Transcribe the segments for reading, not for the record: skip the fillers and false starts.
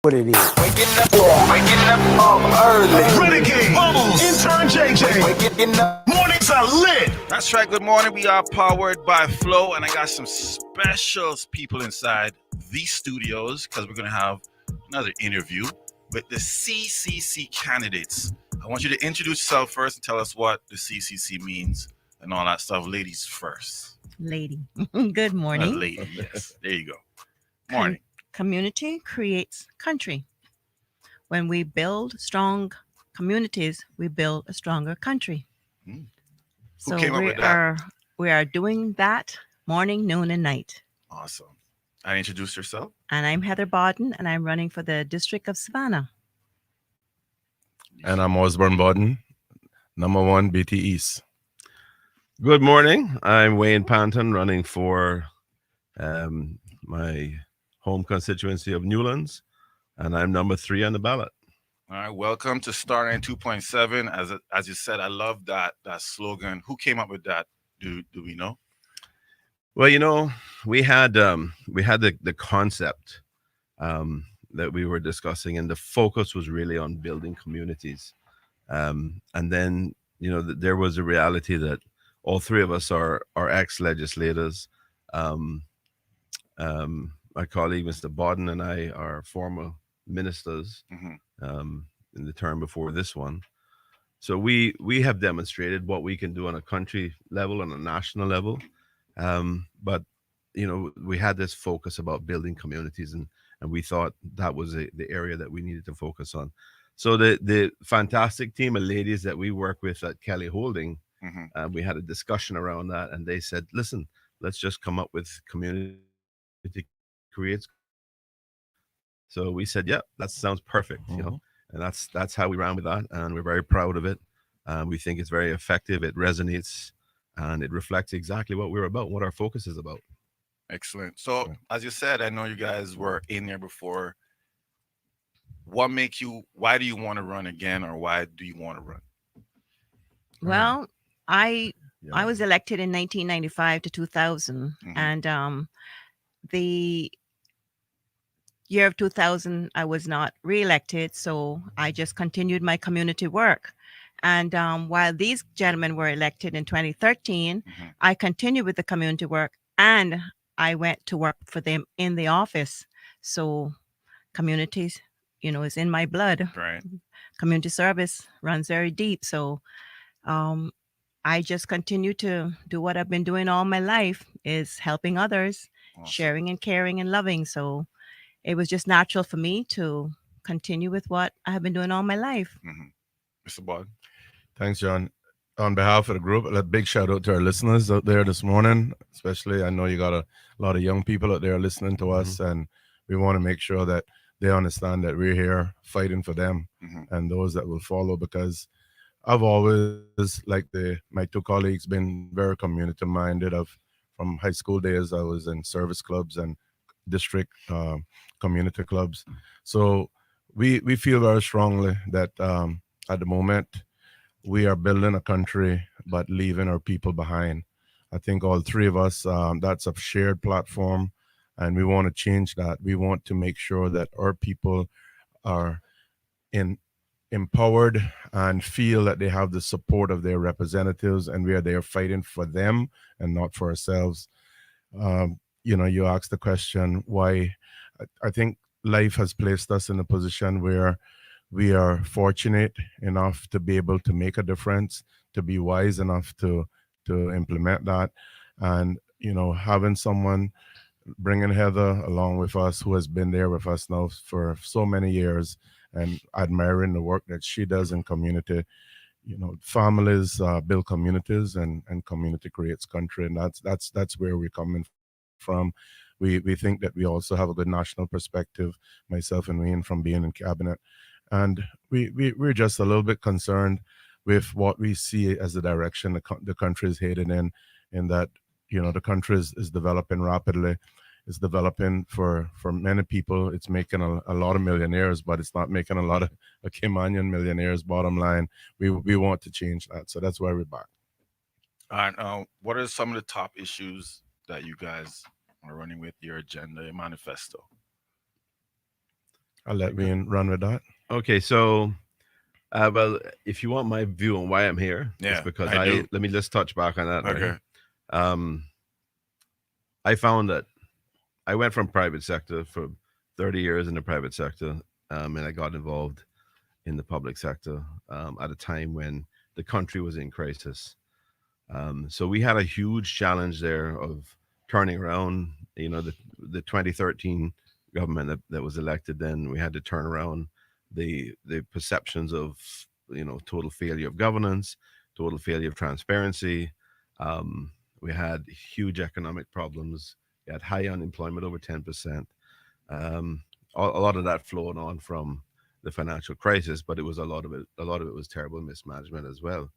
what it is. Waking up early. Renegade, Bubbles, Intern JJ. Waking up. Mornings are lit. That's right. Good morning. We are powered by Flow, and I got some special people inside these studios because we're going to have another interview with the CCC candidates. I want you to introduce yourself first and tell us what the CCC means and all that stuff. Ladies first. Lady. Good morning. Lady, yes. There you go. Morning. Community creates country. When we build strong communities, we build a stronger country. Hmm. Who So came up with that? we are doing that morning, noon, and night. Awesome. And introduce yourself. And I'm Heather Bodden, and I'm running for the District of Savannah. And I'm Osbourne Bodden, number 1 BT East. Good morning. I'm Wayne Panton, running for my home constituency of Newlands, and I'm number 3 on the ballot. All right, welcome to Starline 2.7. As you said, I love that slogan. Who came up with that? Do we know? Well, we had the concept that we were discussing, and the focus was really on building communities. And then there was a reality that all 3 of us are ex-legislators. My colleague, Mr. Bodden, and I are former ministers in the term before this one. So we have demonstrated what we can do on a country level, on a national level. But, we had this focus about building communities, and we thought that was the area that we needed to focus on. So the fantastic team of ladies that we work with at Kelly Holding, we had a discussion around that, and they said, listen, let's just come up with community creates. So we said, yeah, that sounds perfect, and that's how we ran with that, and we're very proud of it. We think it's very effective. It resonates, and it reflects exactly what we're about, what our focus is about. Excellent. So, as you said, I know you guys were in there before. Why do you want to run again, or why do you want to run? Well, I was elected in 1995 to 2000, and the year of 2000, I was not reelected, so I just continued my community work. And while these gentlemen were elected in 2013, I continued with the community work, and I went to work for them in the office. So communities, is in my blood. Right. Community service runs very deep. So I just continue to do what I've been doing all my life, is helping others, sharing and caring and loving. So it was just natural for me to continue with what I have been doing all my life. Mr. Bodden. Thanks, John. On behalf of the group, a big shout out to our listeners out there this morning. Especially, I know you got a lot of young people out there listening to us, and we want to make sure that they understand that we're here fighting for them and those that will follow, because I've always, like my 2 colleagues, been very community minded. From high school days, I was in service clubs and district community clubs. So we feel very strongly that at the moment we are building a country but leaving our people behind. I think all 3 of us, that's a shared platform, and we want to change that. We want to make sure that our people are empowered and feel that they have the support of their representatives, and we are there fighting for them and not for ourselves. You asked the question why. I think life has placed us in a position where we are fortunate enough to be able to make a difference, to be wise enough to implement that. And, having someone, bringing Heather along with us, who has been there with us now for so many years, and admiring the work that she does in community. Families build communities, and community creates country, and that's where we're coming from. We think that we also have a good national perspective, myself and Wayne, from being in cabinet, and we're just a little bit concerned with what we see as the direction the country is headed in that the country is developing rapidly. It's developing for many people. It's making a lot of millionaires, but it's not making a lot of Caymanian millionaires, bottom line. We want to change that. So that's why we're back. All right. What are some of the top issues that you guys are running with, your agenda, your manifesto? I'll let Wayne run with that. Okay, so well, if you want my view on why I'm here, it's Yeah, because I do. let me just touch back on that, Okay. right? Um, I found that I went from private sector for 30 years in the private sector, and I got involved in the public sector at a time when the country was in crisis. So we had a huge challenge there of turning around. You know, the 2013 government that was elected, then we had to turn around the perceptions of total failure of governance, total failure of transparency. Um, we had huge economic problems. We had high unemployment, over 10%. Um, a lot of that flowed on from the financial crisis, but it was a lot of it was terrible mismanagement as well.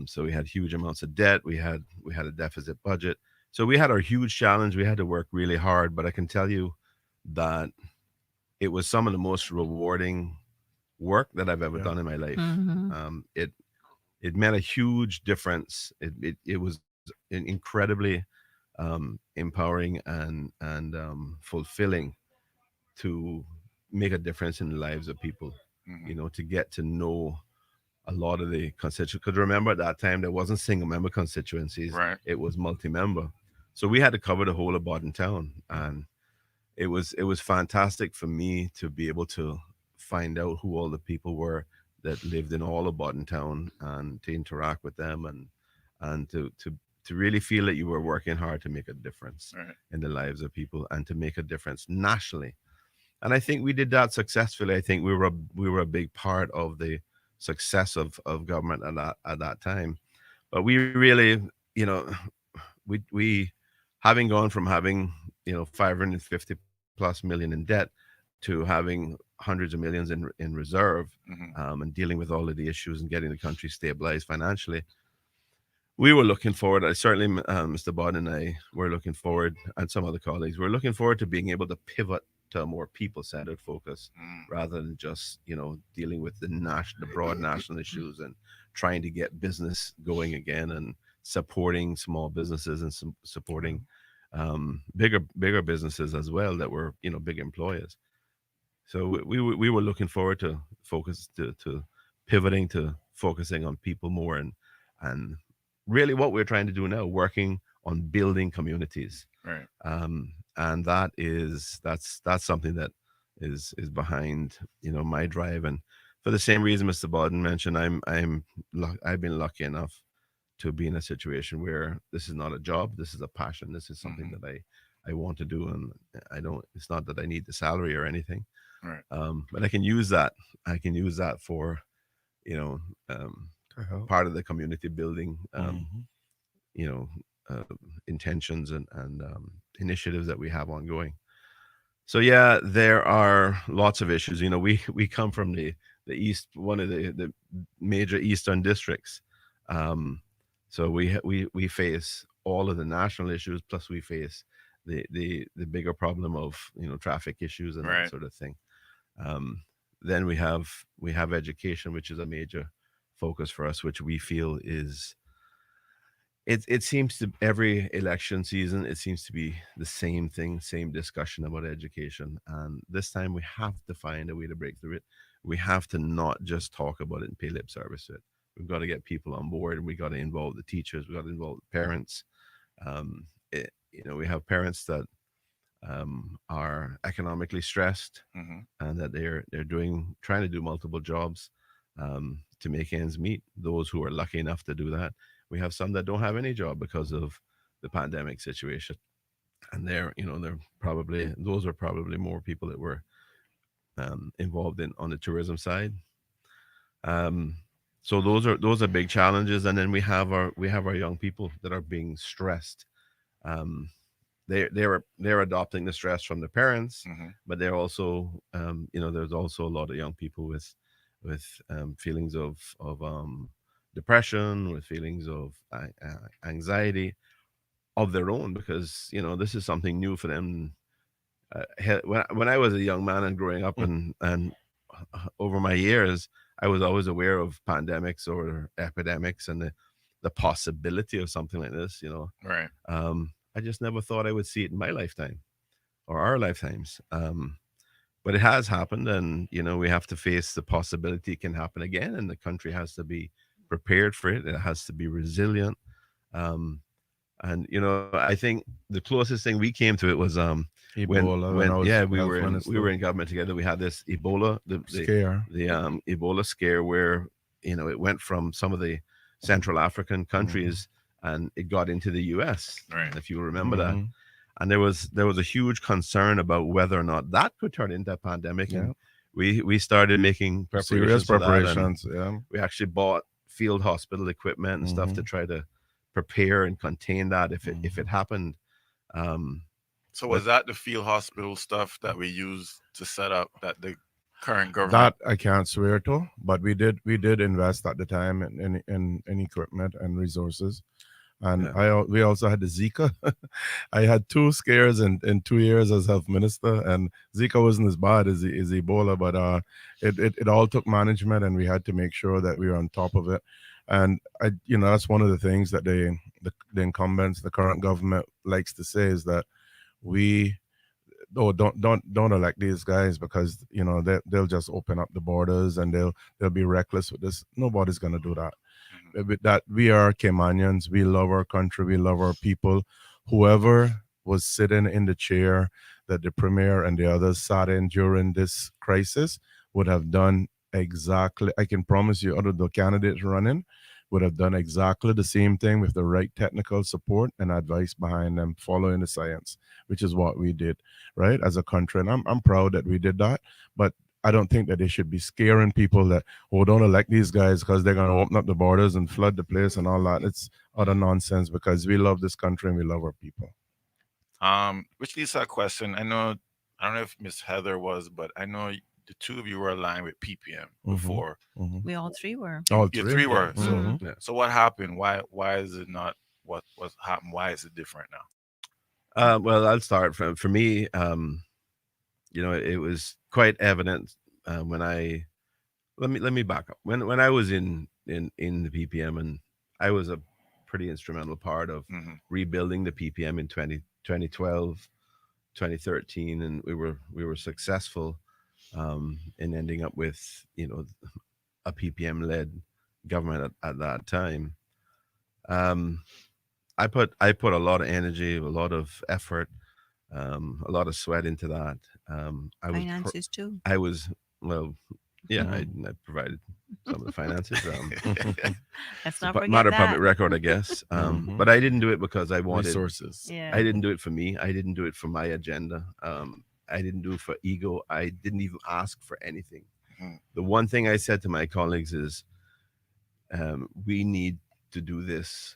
So we had huge amounts of debt. We had a deficit budget. So we had our huge challenge. We had to work really hard. But I can tell you that it was some of the most rewarding work that I've ever Yeah. done in my life. Mm-hmm. It made a huge difference. It was incredibly empowering and fulfilling to make a difference in the lives of people. To get to know a lot of the constituents. Because remember, at that time there wasn't single member constituencies; Right. it was multi-member. So we had to cover the whole of Bodden town, and it was fantastic for me to be able to find out who all the people were that lived in all of Bodden town, and to interact with them, and to really feel that you were working hard to make a difference Right. in the lives of people and to make a difference nationally. And I think we did that successfully. I think we were a big part of the success of government at that time. But we really, we having gone from having 550 plus million in debt to having hundreds of millions in reserve, Hmm. and dealing with all of the issues and getting the country stabilized financially. We were looking forward. I certainly, Mr. Bodden and I were looking forward, and some other colleagues were looking forward to being able to pivot to a more people-centered focus, rather than just dealing with the broad national issues and trying to get business going again and supporting small businesses and supporting bigger businesses as well that were big employers. So we were looking forward to focus to pivoting to focusing on people more, and really what we're trying to do now, working on building communities. Right. And that's something that is behind my drive. And for the same reason Mr. Bodden mentioned, I've been lucky enough to be in a situation where this is not a job, this is a passion, this is something Hmm. that I want to do, and it's not that I need the salary or anything. Right. But I can use that for you know To help. part of the community building Mhm. you know intentions and initiatives that we have ongoing. So yeah, there are lots of issues. We come from the east, one of the major eastern districts. Um, so we face all of the national issues, plus we face the bigger problem of traffic issues and that Right. sort of thing. Um, then we have education, which is a major focus for us, which we feel is it seems to every election season it seems to be the same thing, same discussion about education, and this time we have to find a way to break through it. We have to not just talk about it and pay lip service to it. We've got to get people on board, and we got to involve the teachers, we got to involve the parents. We have parents that are economically stressed, Hmm. and that they're trying to do multiple jobs to make ends meet. Those who are lucky enough to do that. We have some that don't have any job because of the pandemic situation, and they're probably those are probably more people that were involved in on the tourism side. Um, so those are big challenges, and then we have our young people that are being stressed. Um, they're adopting the stress from their parents, Hmm. but they're also there's also a lot of young people with feelings of depression, with feelings of anxiety of their own, because this is something new for them. When I was a young man and growing up, and over my years, I was always aware of pandemics or epidemics and the possibility of something like this. Right. I just never thought I would see it in my lifetime or our lifetimes. but it has happened, and we have to face the possibility it can happen again, and the country has to be prepared for it. It has to be resilient. Um, and I think the closest thing we came to it was Ebola when I when was yeah health we were minister. in government together. We had this Ebola Scare. the Ebola scare where it went from some of the Central African Mm-hmm. countries and it got into the U.S. Right. If you remember that, Mm-hmm. and there was a huge concern about whether or not that could turn into a pandemic, Yeah. and we started making Serious preparations for that, and preparations. Yeah. we actually bought field hospital equipment and stuff to Mm-hmm. try to prepare and contain that if it Mm-hmm. happened. Um, So but was that the field hospital stuff that we used to set up that the current government? That I can't swear to, but we did invest at the time in equipment and resources. And yeah, we also had the Zika. I had two scares in 2 years as health minister, and Zika wasn't as bad as Ebola, but it all took management, and we had to make sure that we were on top of it. And that's one of the things that the incumbents, the current government likes to say is that we oh don't elect these guys because they'll just open up the borders and they'll be reckless with this. Nobody's gonna do that. Mhm. With that, we are Caymanians. We love our country. We love our people. Whoever was sitting in the chair that the premier and the others sat in during this crisis would have done exactly. I can promise you, other the candidates running would have done exactly the same thing with the right technical support and advice behind them, following the science, which is what we did, right, as a country. And I'm proud that we did that. But I don't think that they should be scaring people that, oh, don't elect these guys because they're going to open up the borders and flood the place and all that. It's utter nonsense because we love this country and we love our people. Which leads to a question. I don't know if Miss Heather was, but I know the two of you were aligned with PPM Mhm. before. Mhm. We all three were. All You three. three were. yeah, So Mhm. yeah. so what happened? Why is it not what happened? Why is it different now? Well, I'll start from for me. It was quite evident when I let me back up. When I was in the PPM, and I was a pretty instrumental part of Hmm. rebuilding the PPM in 2012, 2013, and we were successful in ending up with a PPM led government at that time. Um, I put a lot of energy, a lot of effort, a lot of sweat into that. Finances too. I was well, yeah, I, Mhm. I provided some of the finances. Let's It's a not forget matter of public that. record, I guess. Mhm. But I didn't do it because I wanted. Resources. Yeah. I didn't do it for me. I didn't do it for my agenda. I didn't do it for ego. I didn't even ask for anything. Hmm. The one thing I said to my colleagues is, we need to do this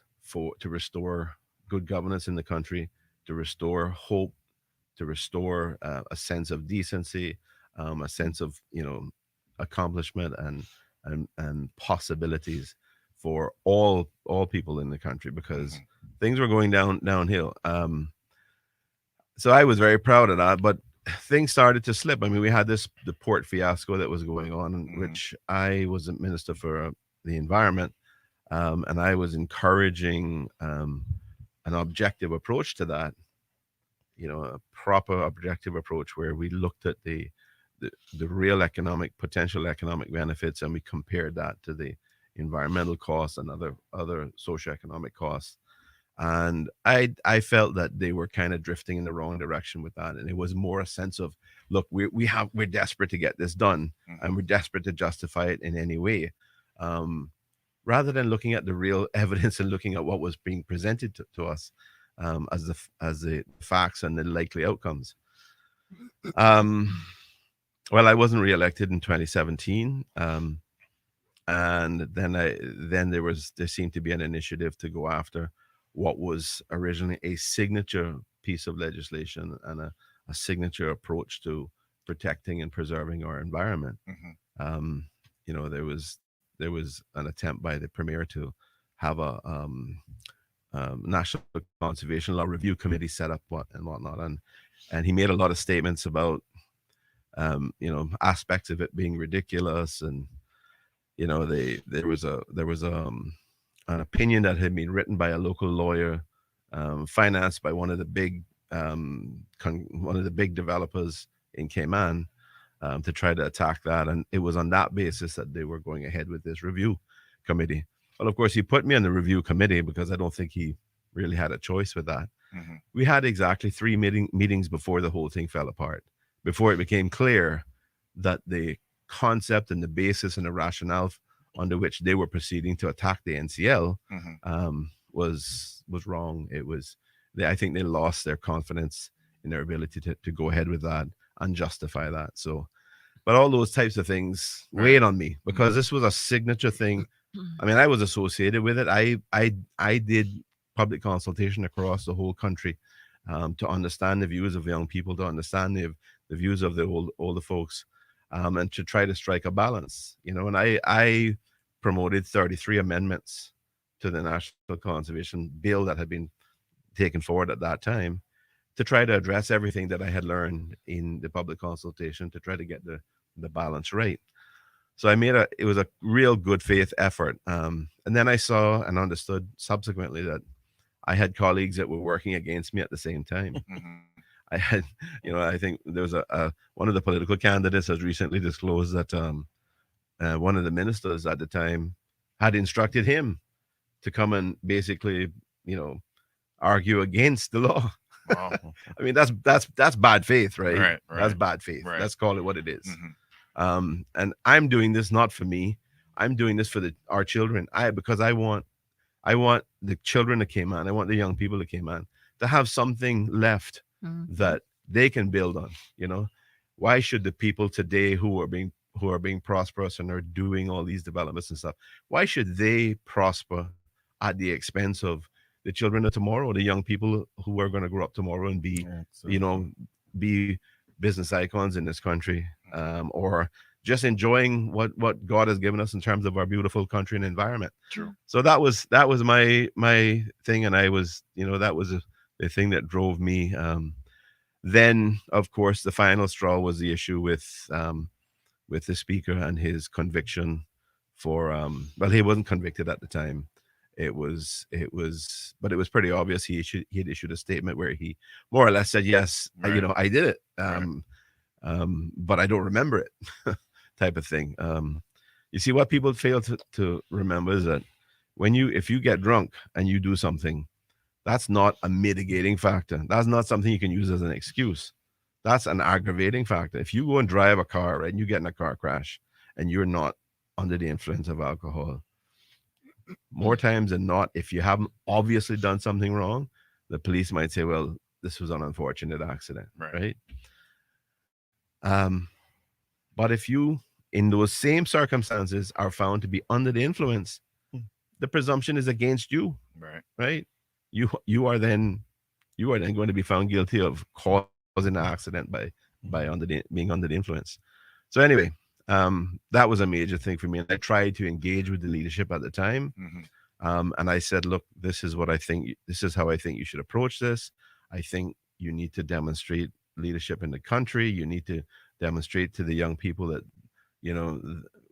to restore good governance in the country, to restore hope, to restore a sense of decency, a sense of accomplishment and possibilities for all people in the country, because Hmm. things were going downhill. So I was very proud of that, but things started to slip. I mean, we had the port fiasco that was going on, in Hmm. which I was a minister for the environment, and I was encouraging an objective approach to that. A proper objective approach where we looked at the real potential economic benefits, and we compared that to the environmental costs and other socioeconomic costs. And I felt that they were kind of drifting in the wrong direction with that, and it was more a sense of, look, we're desperate to get this done, Hmm. and we're desperate to justify it in any way, um, rather than looking at the real evidence and looking at what was being presented to us, as the facts and the likely outcomes. Um, well, I wasn't reelected in 2017, and then there seemed to be an initiative to go after what was originally a signature piece of legislation and a signature approach to protecting and preserving our environment. Hmm. Um, there was an attempt by the premier to have a national conservation law review committee set up, and whatnot, and he made a lot of statements about aspects of it being ridiculous, and there was an opinion that had been written by a local lawyer, financed by one of the big developers in Cayman, to try to attack that. And it was on that basis that they were going ahead with this review committee. Well, of course, he put me on the review committee because I don't think he really had a choice with that. Mhm. We had exactly 3 meetings before the whole thing fell apart, before it became clear that the concept and the basis and the rationale under which they were proceeding to attack the NCL Mhm. was wrong. It was I think they lost their confidence in their ability to go ahead with that and justify that. So, but all those types of things weighed on me because this was a signature thing. I mean, I was associated with it. I did public consultation across the whole country to understand the views of young people, to understand the views of the older folks, and to try to strike a balance. You know, and I promoted 33 amendments to the National Conservation Bill that had been taken forward at that time to try to address everything that I had learned in the public consultation to try to get the balance right. So it was a real good faith effort. And then I saw and understood subsequently that I had colleagues that were working against me at the same time. Mhm. I had, I think there was one of the political candidates has recently disclosed that one of the ministers at the time had instructed him to come and basically, argue against the law. Wow. I mean, that's bad faith, right? Right, That's right, bad faith. right. Let's call it what it is. Mhm. And I'm doing this not for me. I'm doing this for our children. Because I want the children that came on, I want the young people that came on to have something left that they can build on. Why should the people today who are being prosperous and are doing all these developments and stuff, why should they prosper at the expense of the children of tomorrow, the young people who are going to grow up tomorrow and be, be business icons in this country, or just enjoying what God has given us in terms of our beautiful country and environment. True. So that was my thing, and I was, that was the thing that drove me. Then, of course, the final straw was the issue with the speaker and his conviction for well, he wasn't convicted at the time. But it was pretty obvious he had issued a statement where he more or less said, yes, Right. I did it, Right. but I don't remember it, type of thing. You see, what people fail to remember is that if you get drunk and you do something, that's not a mitigating factor. That's not something you can use as an excuse. That's an aggravating factor. If you go and drive a car, right, and you get in a car crash and you're not under the influence of alcohol, more times than not, if you haven't obviously done something wrong, the police might say, well, this was an unfortunate accident, right? But if you, in those same circumstances, are found to be under the influence, the presumption is against you, right? You are then going to be found guilty of causing an accident by being under the influence. So anyway, that was a major thing for me, and I tried to engage with the leadership at the time. And I said, look, this is what I think. This is how I think you should approach this. I think you need to demonstrate leadership in the country. You need to demonstrate to the young people that,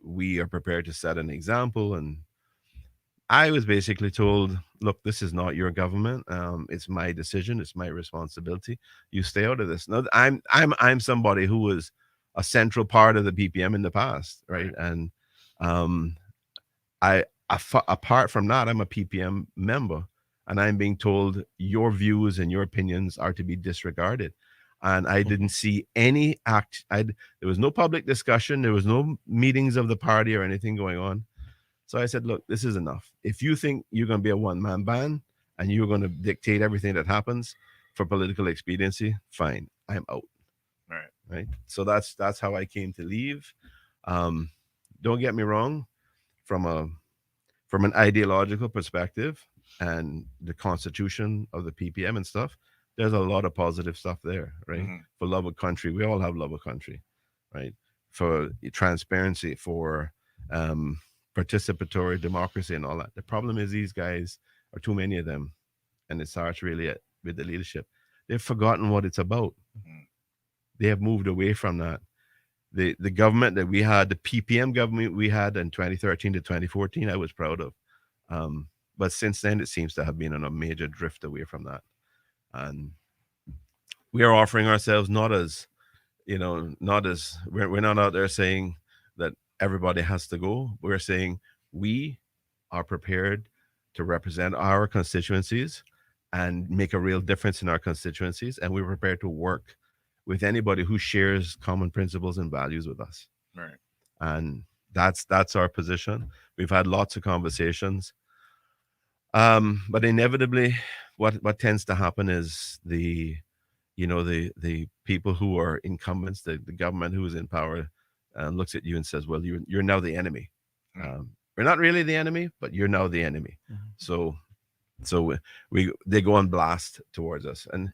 we are prepared to set an example. And I was basically told, look, this is not your government. It's my decision. It's my responsibility. You stay out of this. Now, I'm somebody who was a central part of the PPM in the past, right? And apart from that, I'm a PPM member, and I'm being told your views and your opinions are to be disregarded. And I didn't see any act. There was no public discussion. There was no meetings of the party or anything going on. So I said, look, this is enough. If you think you're going to be a one-man band and you're going to dictate everything that happens for political expediency, fine, I'm out. Right. So that's how I came to leave. Don't get me wrong, from an ideological perspective and the constitution of the PPM and stuff, there's a lot of positive stuff there, right? For love of country, we all have love of country, right? For transparency, for participatory democracy and all that. The problem is these guys are too many of them, and it starts really with the leadership. They've forgotten what it's about. They have moved away from that. The government that we had, the PPM government we had in 2013 to 2014, I was proud of. But since then, it seems to have been on a major drift away from that. And we are offering ourselves not as not as we're not out there saying that everybody has to go. We're saying we are prepared to represent our constituencies and make a real difference in our constituencies, and we're prepared to work with anybody who shares common principles and values with us. Right. And that's our position. We've had lots of conversations, but inevitably, what tends to happen is the people who are incumbents, the government who is in power, looks at you and says, "Well, you're now the enemy. We're not really the enemy, but you're now the enemy." So they go on blast towards us, and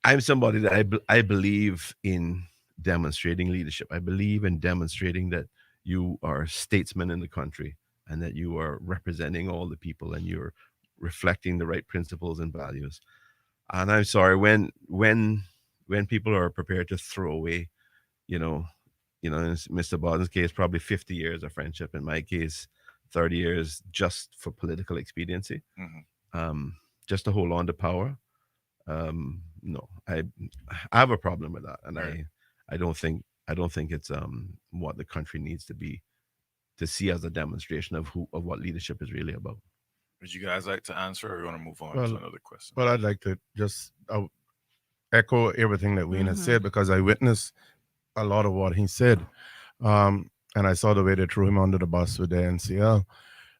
I'm somebody that I believe in demonstrating leadership. I believe in demonstrating that you are statesmen in the country and that you are representing all the people and you're reflecting the right principles and values. And I'm sorry when people are prepared to throw away, you know, in Mr. Bodden's case, probably 50 years of friendship. In my case, 30 years just for political expediency, just to hold on to power. No, I have a problem with that, and Right. I don't think it's what the country needs to see as a demonstration of what leadership is really about. Would you guys like to answer, or you want to move on to Well, another question? I'd like to just echo everything that Wayne has Mhm. said because I witnessed a lot of what he said. And I saw the way they threw him under the bus with the NCL.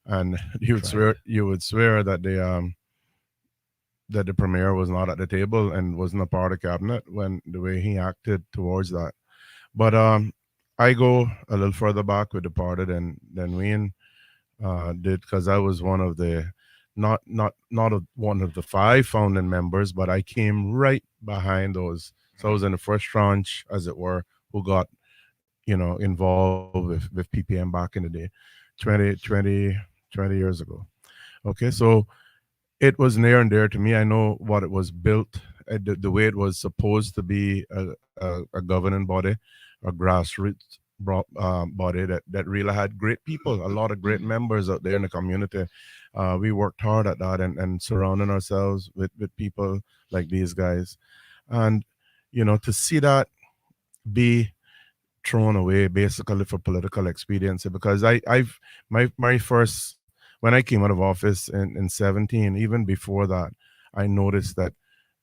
And you would swear that the premier was not at the table and wasn't a part of cabinet when the way he acted towards that. But I go a little further back with the party than Wayne did because I was one of the one of the five founding members, but I came right behind those. So I was in the first tranche, as it were, who got involved with PPM back in the day, 20 years ago. Okay, so it was near and dear to me. I know what it was built, the way it was supposed to be a governing body, a grassroots body that really had great people, a lot of great members out there in the community. We worked hard at that and surrounding ourselves with people like these guys. And, to see that be thrown away basically for political expediency, because my first, when I came out of office in 17, even before that, I noticed that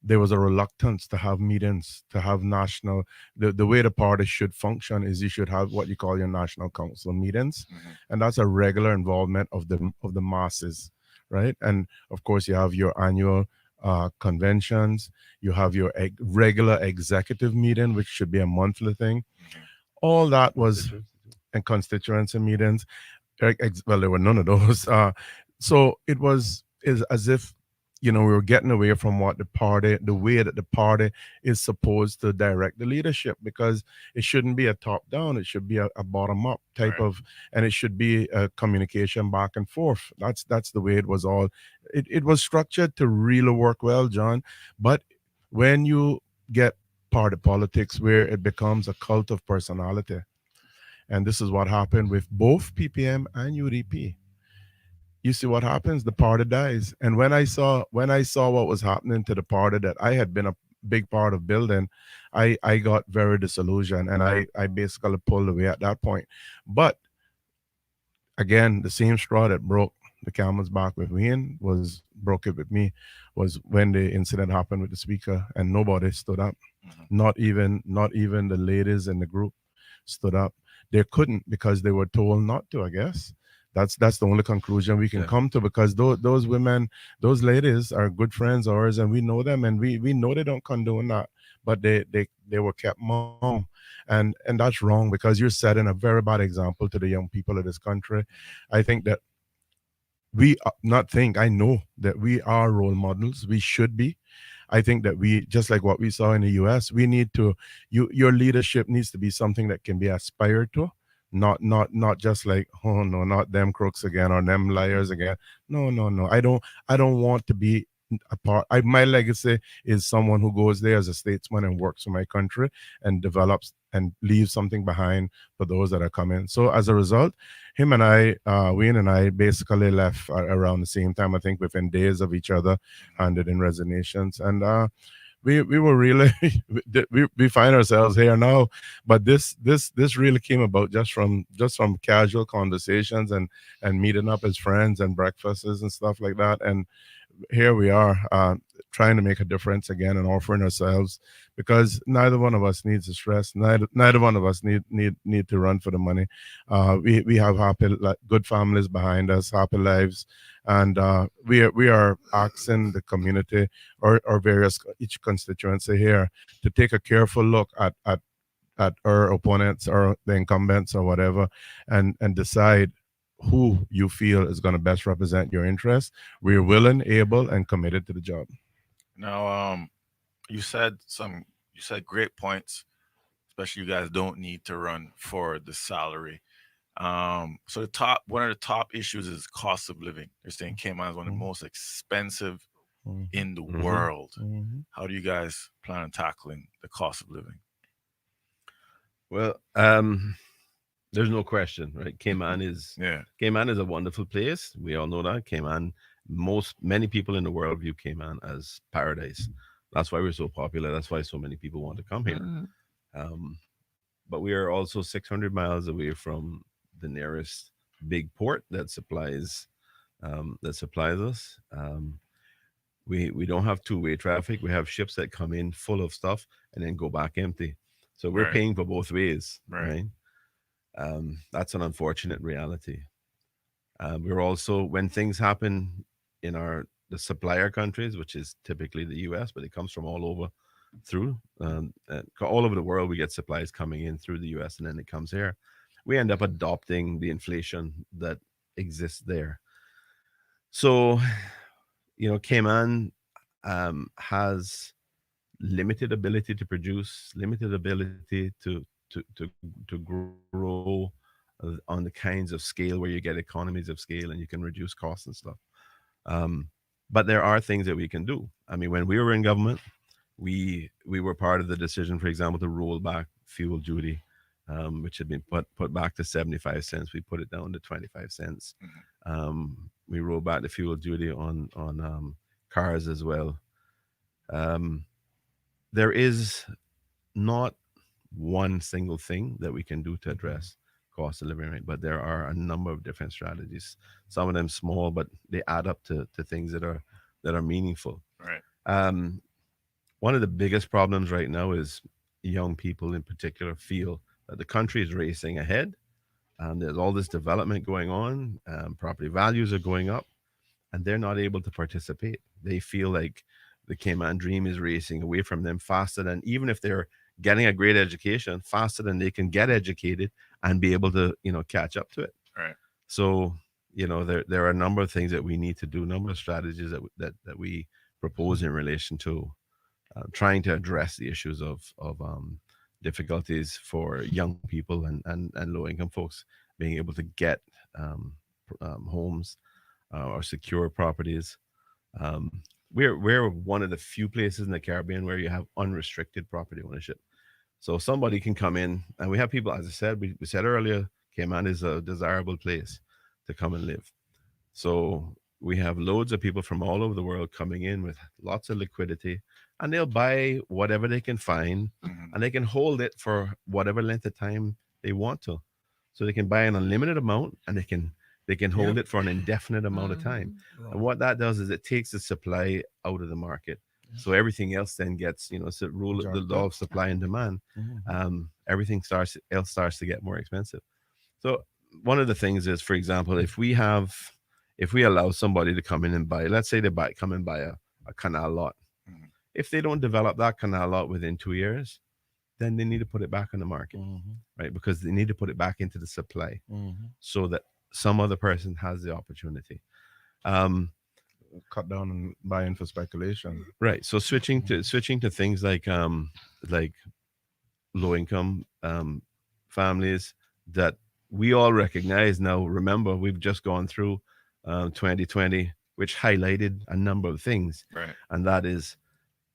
there was a reluctance to have meetings, to have national, the way the party should function is you should have what you call your national council meetings, and that's a regular involvement of the masses, right? And of course you have your annual conventions, you have your regular executive meeting, which should be a monthly thing. All that was in constituency meetings. Well, there were none of those. So it was is as if we were getting away from what the way that the party is supposed to direct the leadership, because it shouldn't be a top down, it should be a bottom up type Right. of, and it should be a communication back and forth. That's the way it was all. It was structured to really work well, John. But when you get party politics where it becomes a cult of personality, and this is what happened with both PPM and UDP. You see what happens? The party dies. And when I saw what was happening to the party that I had been a big part of building, I got very disillusioned, and I basically pulled away at that point. But again, the same straw that broke the camel's back with Wayne was broke it with me, was when the incident happened with the speaker and nobody stood up. Not even the ladies in the group stood up. They couldn't because they were told not to, I guess. That's the only conclusion we can come to, because those women, those ladies are good friends of ours, and we know them, and we know they don't condone that, but they were kept mum, and that's wrong, because you're setting a very bad example to the young people of this country. I think that I know that we are role models. We should be. I think that we, just like what we saw in the US, we need to, your leadership needs to be something that can be aspired to, not just like, oh no, not them crooks again or them liars again. No. I don't want to be a part. My legacy is someone who goes there as a statesman and works for my country and develops and leaves something behind for those that are coming. So as a result, him and I, Wayne and I, basically left around the same time, I think within days of each other, handed in resignations. And we were really we find ourselves here now, but this really came about just from casual conversations and meeting up as friends and breakfasts and stuff like that. And here we are, trying to make a difference again and offering ourselves, because neither one of us needs the stress. Neither one of us need to run for the money. We have happy, good families behind us, happy lives, and we are asking the community, or various, each constituency here, to take a careful look at our opponents or the incumbents or whatever, and decide who you feel is going to best represent your interests. We're willing, able, and committed to the job. Now, you said great points, especially you guys don't need to run for the salary. So one of the top issues is cost of living. They're saying Cayman is one of the most expensive in the world. How do you guys plan on tackling the cost of living? Well, there's no question, right? Cayman is a wonderful place. We all know that Cayman. Many people in the world view Cayman as paradise. That's why we're so popular. That's why so many people want to come here. But we are also 600 miles away from the nearest big port that supplies us. We don't have two-way traffic. We have ships that come in full of stuff and then go back empty. So we're paying for both ways, right? That's an unfortunate reality. We're also, when things happen in the supplier countries, which is typically the U.S., but it comes from all over all over the world. We get supplies coming in through the U.S. and then it comes here. We end up adopting the inflation that exists there. So, Cayman has limited ability to produce, limited ability to grow on the kinds of scale where you get economies of scale and you can reduce costs and stuff. But there are things that we can do. I mean, when we were in government, we were part of the decision, for example, to roll back fuel duty, which had been put back to 75 cents. We put it down to 25 cents. We rolled back the fuel duty on cars as well. There is not one single thing that we can do to address cost of living rate, but there are a number of different strategies. Some of them small, but they add up to things that are meaningful. Right. One of the biggest problems right now is young people in particular feel that the country is racing ahead, and there's all this development going on. Property values are going up, and they're not able to participate. They feel like the Cayman dream is racing away from them faster than, even if they're getting a great education, faster than they can get educated and be able to, catch up to it. Right. So, there are a number of things that we need to do, a number of strategies that we propose in relation to trying to address the issues of difficulties for young people and low income folks being able to get homes or secure properties. We're one of the few places in the Caribbean where you have unrestricted property ownership. So somebody can come in, and we have people, as I said, we said earlier, Cayman is a desirable place to come and live. So we have loads of people from all over the world coming in with lots of liquidity, and they'll buy whatever they can find, and they can hold it for whatever length of time they want to. So they can buy an unlimited amount, and they can hold it for an indefinite amount of time. And what that does is it takes the supply out of the market. So everything else then gets, it's the law of supply and demand. Everything else starts to get more expensive. So one of the things is, for example, if we allow somebody to come in and buy, let's say come and buy a canal lot. If they don't develop that canal lot within 2 years, then they need to put it back on the market, right? Because they need to put it back into the supply so that some other person has the opportunity. Cut down on buying for speculation. Right. So switching to things like low income families that we all recognize now. Remember, we've just gone through 2020, which highlighted a number of things. Right. And that is,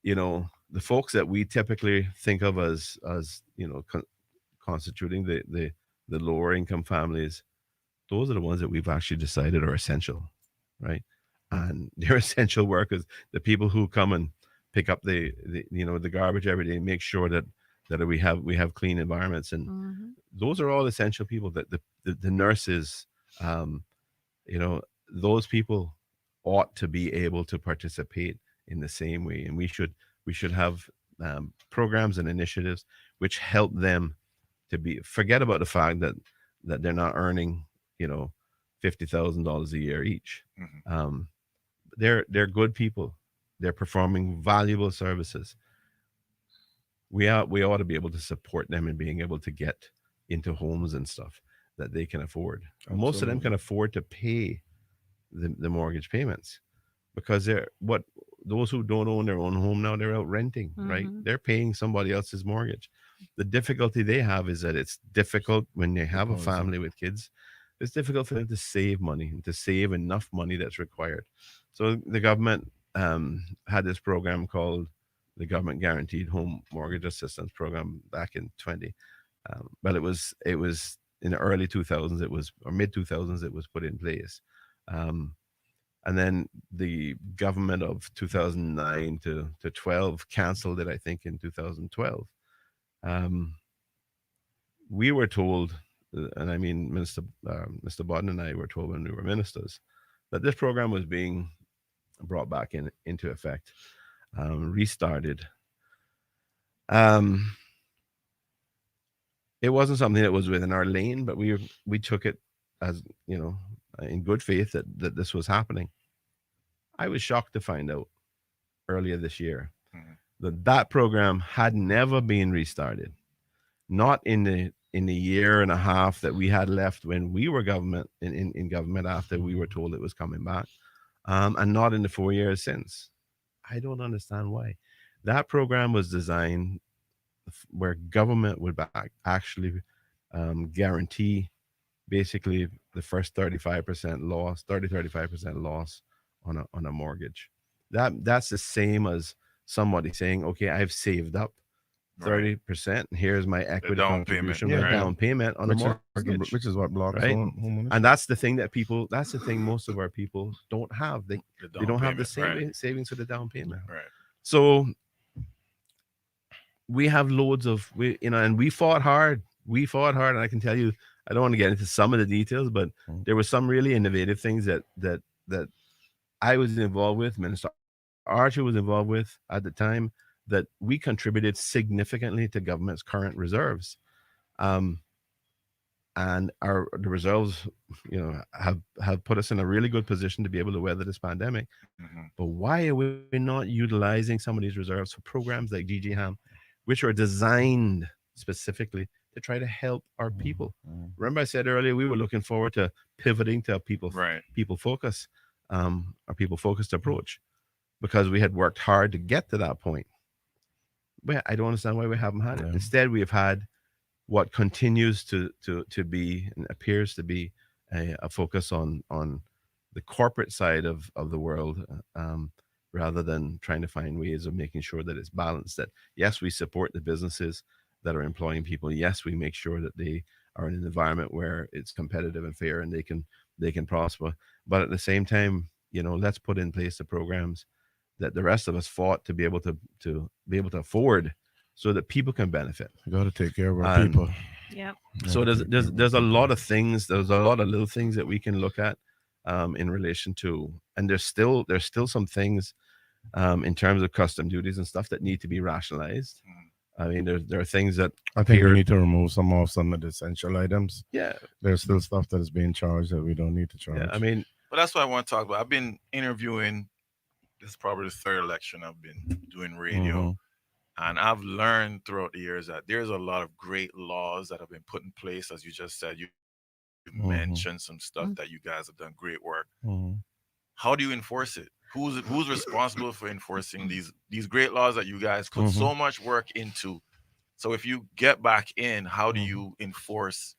the folks that we typically think of as constituting the lower income families, those are the ones that we've actually decided are essential, right? And they're essential workers, the people who come and pick up the the garbage every day, make sure that we have clean environments, and Mhm. those are all essential people. That the nurses, um, those people ought to be able to participate in the same way, and we should have programs and initiatives which help them to be forget about the fact that they're not earning $50,000 a year each. Mhm. Um, they're good people. They're performing valuable services. We ought to be able to support them in being able to get into homes and stuff that they can afford. Most of them can Absolutely. afford to pay the mortgage payments because those who don't own their own home now, they're out renting, right? Mhm. They're paying somebody else's mortgage. The difficulty they have is that it's difficult when they have a Deposit. family with kids. It's difficult for them to save money and to save enough money that's required. So the government had this program called the Government Guaranteed Home Mortgage Assistance Program back in 20. But it was in the early 2000s. It was or mid 2000s. It was put in place. Um, and then the government of 2009 to 12 canceled it, I think, in 2012. Um, we were told, and I mean, Mr. Bodden and I were told when we were ministers, that this program was being brought back into effect, restarted. Um, it wasn't something that was within our lane, but we took it as in good faith that this was happening. I was shocked to find out earlier this year Mhm. that program had never been restarted. Not in the year and a half that we had left when we were government in government after we were told it was coming back, and not in the 4 years since. I don't understand why. That program was designed where government would actually guarantee basically the first 35% loss, 35% loss on a mortgage. That's the same as somebody saying, okay, I've saved up Right. 30%, and here's my The equity down payment. contribution, my Yeah, Right. down payment on a mortgage, which is what blocks right? home And ownership. that's the thing most of our people don't have. They The they down don't have the payment. Right. savings for the down payment. Right. So we have loads of and we fought hard. We fought hard, and I can tell you, I don't want to get into some of the details, but there were some really innovative things that I was involved with. Minister Archer was involved with at the time that we contributed significantly to government's current reserves. Um, and the reserves, have put us in a really good position to be able to weather this pandemic. Mhm. But why are we not utilizing some of these reserves for programs like GGHAM, which are designed specifically to try to help our people? Remember, I said earlier we were looking forward to pivoting to a Right. people focus, our people focused approach, because we had worked hard to get to that point. But I don't understand why we haven't had it. Yeah. Instead, we have had what continues to be and appears to be a focus on the corporate side of the world, rather than trying to find ways of making sure that it's balanced. That yes, we support the businesses that are employing people. Yes, we make sure that they are in an environment where it's competitive and fair and they can prosper. But at the same time, let's put in place the programs that the rest of us fought to be able to afford, so that people can benefit. We got to take care of our And people. Yep. So there's a lot of things. There's a lot of little things that we can look at, in relation to, and there's still some things, in terms of custom duties and stuff that need to be rationalized. I mean, there are things that I think we appear- need to remove some of the essential items. yeah, There's still stuff that is being charged that we don't need to charge. yeah. I mean, But that's what I want to talk about. I've been interviewing. This is probably the third election I've been doing radio. Mhm. And I've learned throughout the years that there's a lot of great laws that have been put in place. As you just said, you mentioned some stuff that you guys have done great work. Mhm. How do you enforce it? Who's responsible for enforcing these great laws that you guys put so much work into? So if you get back in, how do you enforce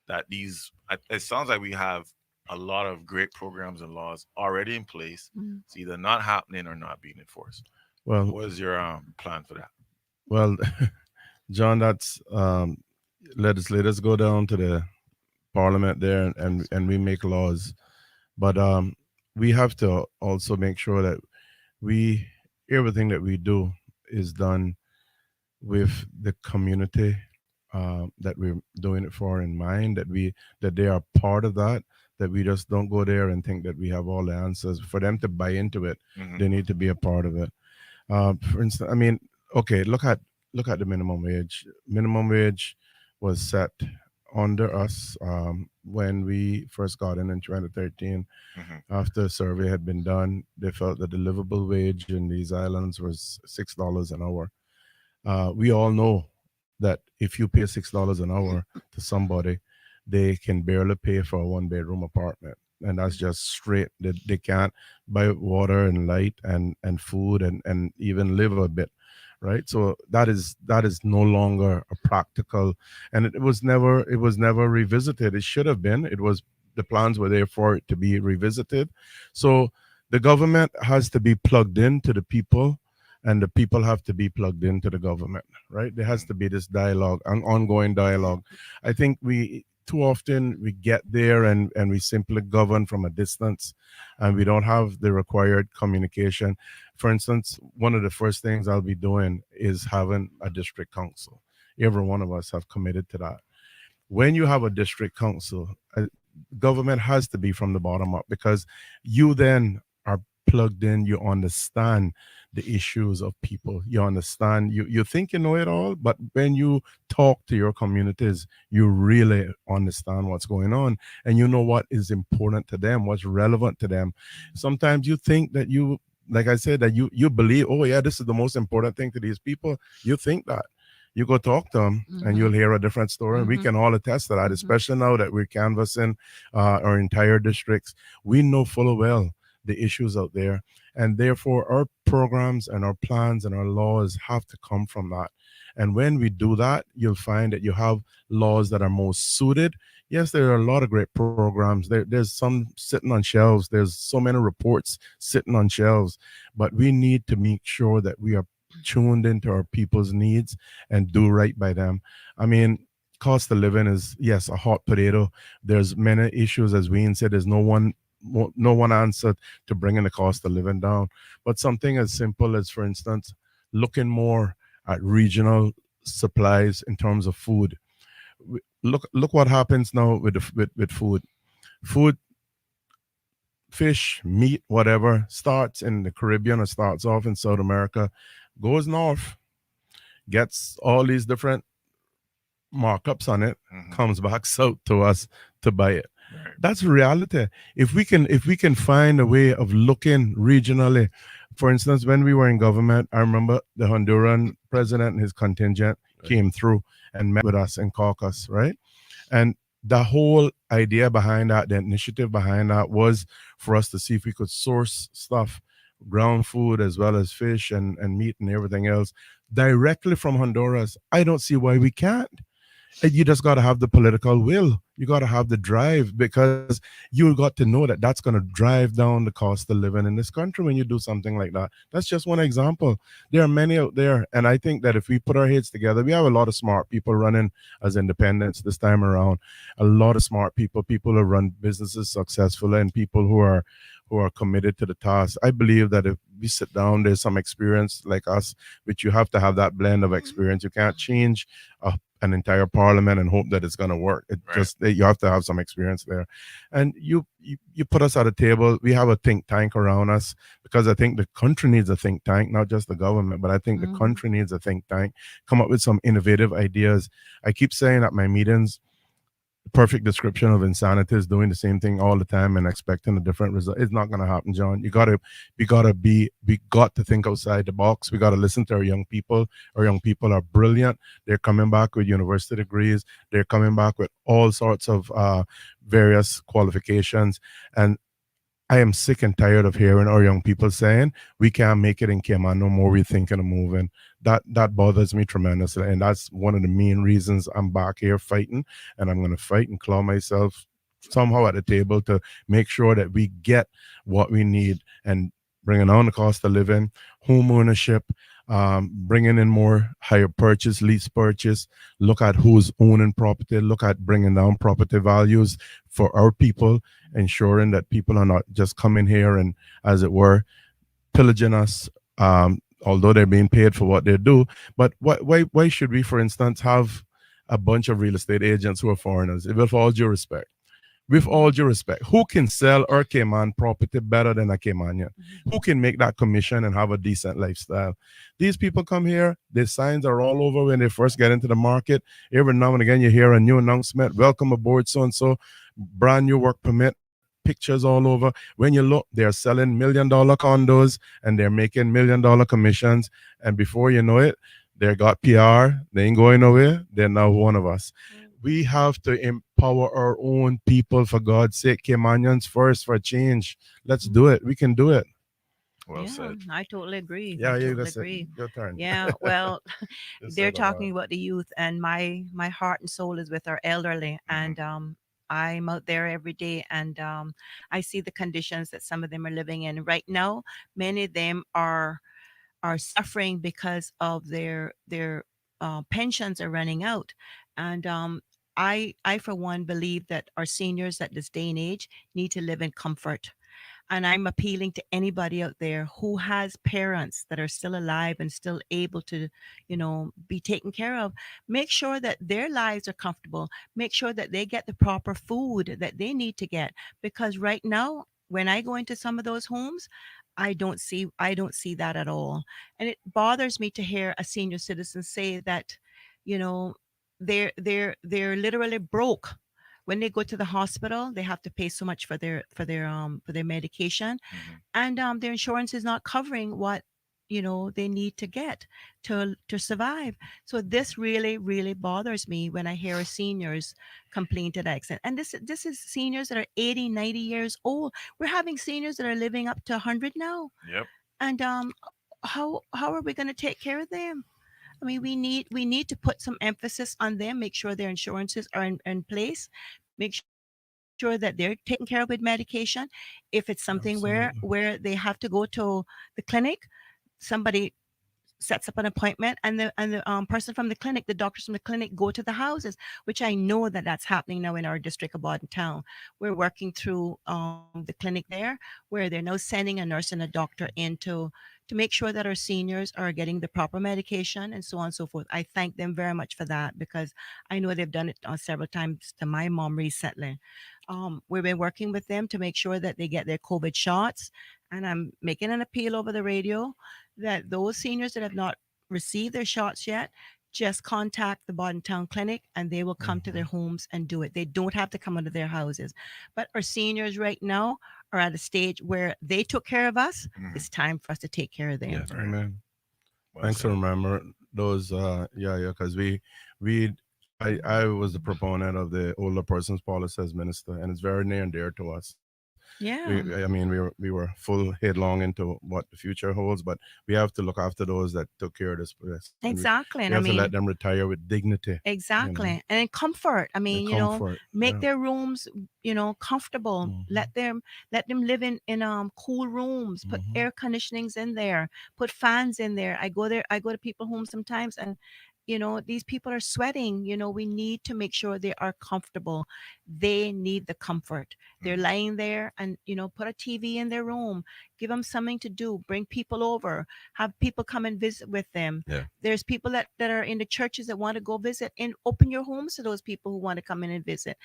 that it sounds like we have a lot of great programs and laws already in place. It's either not happening or not being enforced. Well, What is your plan for that? well, John, that's let us go down to the parliament there and we make laws, but we have to also make sure that we everything that we do is done with the community that we're doing it for in mind, that they are part of that, that we just don't go there and think that we have all the answers. For them to buy into it, Mhm. they need to be a part of it. For instance, I mean, okay, look at the minimum wage. Minimum wage was set under us when we first got in 2013. Mhm. After a survey had been done, they felt that the livable wage in these islands was $6 an hour. We all know that if you pay $6 an hour to somebody, they can barely pay for a one-bedroom apartment, and that's just straight. They can't buy water and light and food and even live a bit, right? So that is no longer a practical, and it was never revisited. It should have been. It was the plans were there for it to be revisited. So the government has to be plugged into the people, and the people have to be plugged into the government, right? There has to be this dialogue, an ongoing dialogue. I think we too often we get there and we simply govern from a distance, and we don't have the required communication. For instance, one of the first things I'll be doing is having a district council. Every one of us have committed to that. When you have a district council, government has to be from the bottom up, because you then are plugged in. You understand the issues of people. You understand. You think you know it all, but when you talk to your communities, you really understand what's going on, and you know what is important to them, what's relevant to them. Sometimes you think that you, like I said, that you believe, oh yeah, this is the most important thing to these people. You think that. You go talk to them and Mhm. you'll hear a different story. And we Mhm. can all attest to that, Mhm. especially now that we're canvassing our entire districts. We know full well the issues out there. And therefore, our programs and our plans and our laws have to come from that. And when we do that, you'll find that you have laws that are most suited. Yes, there are a lot of great programs. There's some sitting on shelves. There's so many reports sitting on shelves. But we need to make sure that we are tuned into our people's needs and do right by them. I mean, cost of living is, yes, a hot potato. There's many issues, as Wayne said. There's no one answer to bringing the cost of living down. But something as simple as, for instance, looking more at regional supplies in terms of food. Look what happens now with food. Food, fish, meat, whatever, starts in the Caribbean or starts off in South America, goes north, gets all these different markups on it, Mhm. comes back south to us to buy it. Right. That's reality. If we can find a way of looking regionally. For instance, when we were in government, I remember the Honduran president and his contingent Right. came through and met with us in caucus, right? And the whole idea behind that, the initiative behind that, was for us to see if we could source stuff, ground food as well as fish and meat and everything else, directly from Honduras. I don't see why we can't. And you just got to have the political will. You got to have the drive, because you got to know that that's going to drive down the cost of living in this country when you do something like that. That's just one example. There are many out there. And I think that if we put our heads together, we have a lot of smart people running as independents this time around. A lot of smart people who run businesses successfully, and people who are committed to the task. I believe that if we sit down, there's some experience like us, which you have to have that blend of experience. You can't change an entire parliament and hope that it's going to work. It Right. just you have to have some experience there. And you put us at a table. We have a think tank around us, because I think the country needs a think tank, not just the government, but I think the Mhm. country needs a think tank. Come up with some innovative ideas. I keep saying at my meetings, the perfect description of insanity is doing the same thing all the time and expecting a different result. It's not going to happen, John. We got to think outside the box. We got to listen to our young people. Our young people are brilliant. They're coming back with university degrees. They're coming back with all sorts of various qualifications. And I am sick and tired of hearing our young people saying we can't make it in Cayman no more. We're thinking of moving. That bothers me tremendously, and that's one of the main reasons I'm back here fighting, and I'm going to fight and claw myself somehow at the table to make sure that we get what we need, and bringing down the cost of living, home ownership, bringing in more higher purchase, lease purchase. Look at who's owning property. Look at bringing down property values for our people, ensuring that people are not just coming here and, as it were, pillaging us, although they're being paid for what they do. But why should we, for instance, have a bunch of real estate agents who are foreigners? With all due respect, who can sell our Cayman property better than a Caymanian? Who can make that commission and have a decent lifestyle? These people come here, their signs are all over when they first get into the market. Every now and again, you hear a new announcement, welcome aboard so-and-so, brand new work permit, pictures all over. When you look, they're selling $1 million condos and they're making $1 million commissions. And before you know it, they got PR, they ain't going nowhere, they're now one of us. We have to empower our own people, for God's sake. Caymanians first for a change. Let's do it. We can do it. Well said. I totally agree. Yeah, I yeah, totally that's it. agree. Your turn. Yeah, well, You they're said a lot. talking about the youth, and my heart and soul is with our elderly, and I'm out there every day, and I see the conditions that some of them are living in right now. Many of them are suffering because of their pensions are running out, and I for one believe that our seniors at this day and age need to live in comfort. And I'm appealing to anybody out there who has parents that are still alive and still able to, be taken care of. Make sure that their lives are comfortable. Make sure that they get the proper food that they need to get. Because right now, when I go into some of those homes, I don't see that at all. And it bothers me to hear a senior citizen say that, you know, they're literally broke. When they go to the hospital, they have to pay so much for their medication, and their insurance is not covering what they need to get to survive. So this really bothers me when I hear seniors complain to that extent. And this is seniors that are 80, 90 years old. We're having seniors that are living up to 100 now. Yep. And how are we going to take care of them? I mean, we need to put some emphasis on them, make sure their insurances are in place, make sure that they're taken care of with medication. If it's something where Absolutely. they have to go to the clinic, somebody sets up an appointment, and the person from the clinic, the doctors from the clinic, go to the houses, which I know that that's happening now in our district of Bodden town. We're working through the clinic there, where they're now sending a nurse and a doctor in to make sure that our seniors are getting the proper medication and so on and so forth. I thank them very much for that, because I know they've done it several times to my mom recently. We've been working with them to make sure that they get their COVID shots, and I'm making an appeal over the radio that those seniors that have not received their shots yet, just contact the Bodden Town Clinic and they will come to their homes and do it. They don't have to come into their houses. But our seniors right now are at a stage where they took care of us. It's time for us to take care of them. Yeah. Amen. Well Thanks for said. remember those. Because I was the proponent of the older persons policy as minister, and it's very near and dear to us. Yeah. We were full headlong into what the future holds, but we have to look after those that took care of this place. And Exactly. we And I have to mean, let them retire with dignity. exactly. And in comfort. I The mean, comfort. make their rooms, comfortable. Let them live in cool rooms. Put air conditionings in there. Put fans in there. I go to people home sometimes, and these people are sweating. We need to make sure they are comfortable. They need the comfort. They're lying there, and put a TV in their room. Give them something to do. Bring people over. Have people come and visit with them. Yeah. There's people that are in the churches that want to go visit, and open your homes to those people who want to come in and visit.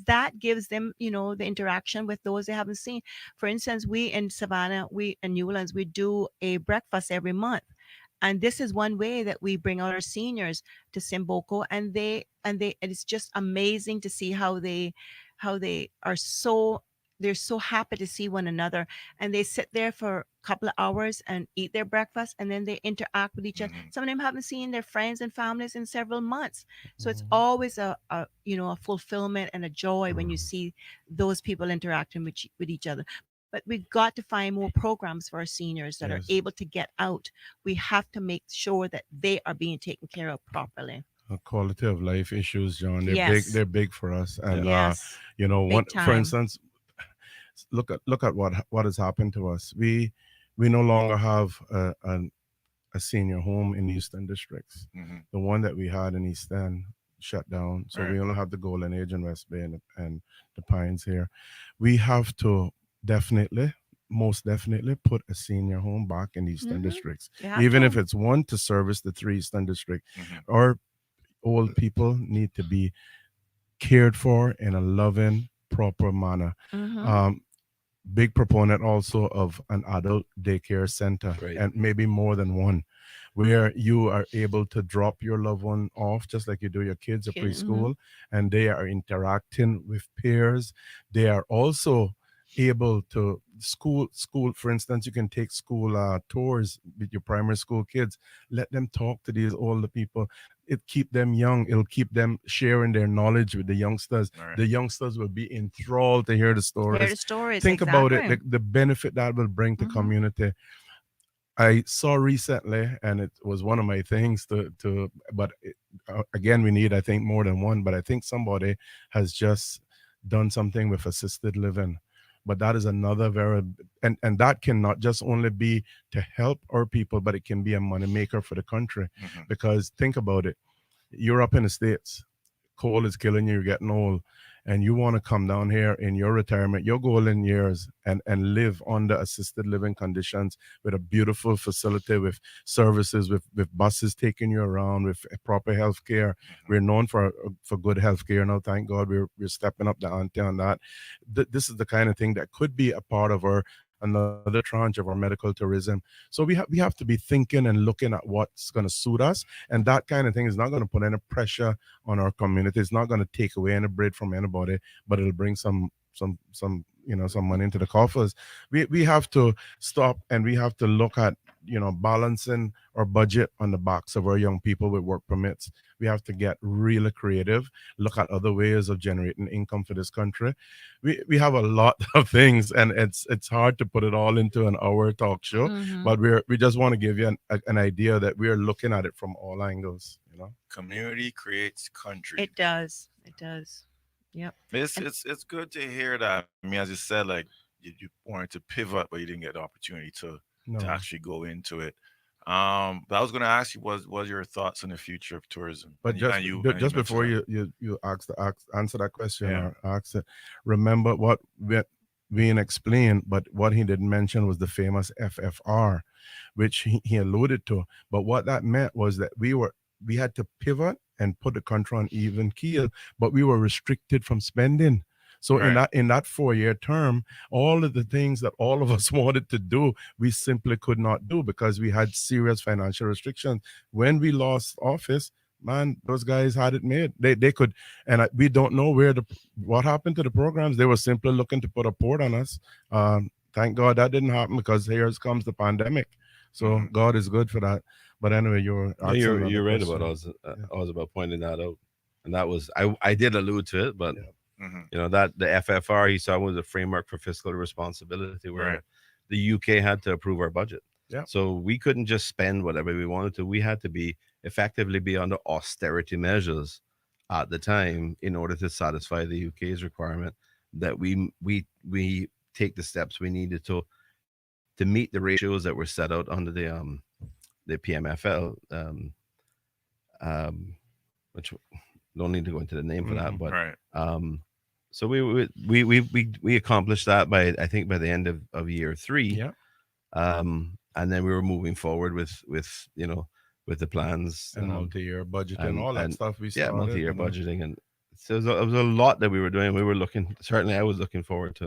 That gives them, the interaction with those they haven't seen. For instance, we in Savannah, we in Newlands, we do a breakfast every month. And this is one way that we bring out our seniors to Simboko, and it's just amazing to see how they are they're so happy to see one another, and they sit there for a couple of hours and eat their breakfast, and then they interact with each other. Some of them haven't seen their friends and families in several months, so it's always a fulfillment and a joy when you see those people interacting with each other. But we've got to find more programs for our seniors that are Yes. able to get out. We have to make sure that they are being taken care of properly. Quality of life issues, John. They're big. Yes. They're big for us. And Yes. one, Big for time. instance, look at what has happened to us. We no longer have a senior home in Eastern districts. The one that we had in East End shut down, so we Right. only have the Golden Age in West Bay and the Pines here. We have to definitely most definitely put a senior home back in the Eastern Mm-hmm. districts, You have even to. if it's one to service the 3 Eastern district. Mhm. Our old people need to be cared for in a loving, proper manner. Mm-hmm. Um, Big proponent also of an adult daycare center, Right. and maybe more than one, where you are able to drop your loved one off just like you do your kids at Mm-hmm. preschool, and they are interacting with peers. They are also able to school, for instance, you can take school tours with your primary school kids. Let them talk to these older people. It keep them young. It'll keep them sharing their knowledge with the youngsters. All right. The youngsters will be enthralled to hear the Hear stories. the stories, Think about it, exactly. the benefit that will bring to Mm-hmm. community. I saw recently, and it was one of my things but again, we need, I think, more than one. But I think somebody has just done something with assisted living. But that is another and that can not just only be to help our people, but it can be a money maker for the country. Mhm. Because think about it, you're up in the States, cold is killing you, you're getting old, and you want to come down here in your retirement, your golden years, and live under assisted living conditions with a beautiful facility, with services, with buses taking you around, with proper health care. We're known for good health care now. Thank God we're stepping up the ante on that. This is the kind of thing that could be a part of our another tranche of our medical tourism. So we have to be thinking and looking at what's going to suit us, and that kind of thing is not going to put any pressure on our community. It's not going to take away any bread from anybody, but it'll bring some some money into the coffers. We have to stop, and we have to look at balancing our budget on the backs of our young people with work permits. We have to get really creative, look at other ways of generating income for this country. We have a lot of things, and it's hard to put it all into an hour talk show, Mm-hmm. but we just want to give you an idea that we're looking at it from all angles. Community creates country. It does. It does. Yep. It's And it's good to hear that. I mean, as you said, like you wanted to pivot, but you didn't get the opportunity to No. actually go into it. But I was going to ask you, was your thoughts on the future of tourism? But And you just and you ju- and you just mentioned before that. you answer that question, Yeah. or ask it, remember what Wayne explained, but what he didn't mention was the famous FFR, which he alluded to. But what that meant was that we had to pivot and put the country on even keel, but we were restricted from spending. So in Right. that 4-year term, all of the things that all of us wanted to do, we simply could not do because we had serious financial restrictions. When we lost office, man, those guys had it made. They could, and we don't know what happened to the programs. They were simply looking to put a port on us. Thank God that didn't happen, because here comes the pandemic. So Mhm. God is good for that. But anyway, you were No, asking another you're right about question. us. Yeah. I was about pointing that out, and that was I did allude to it, but Yeah. Mhm. that the FFR he saw was a framework for fiscal responsibility, where Right. the UK had to approve our budget. Yeah. So we couldn't just spend whatever we wanted to. We had to effectively be under austerity measures at the time in order to satisfy the UK's requirement that we take the steps we needed to meet the ratios that were set out under the PMFL, um, which don't need to go into the name for that, Mhm. but Right. um, so we accomplished that by, I think, by the end of year 3. Yeah. And then we were moving forward with the plans, And multi-year budget and and all that stuff we yeah, started. multi-year budgeting, and so it was a lot that we were doing. We were looking, certainly I was looking forward to,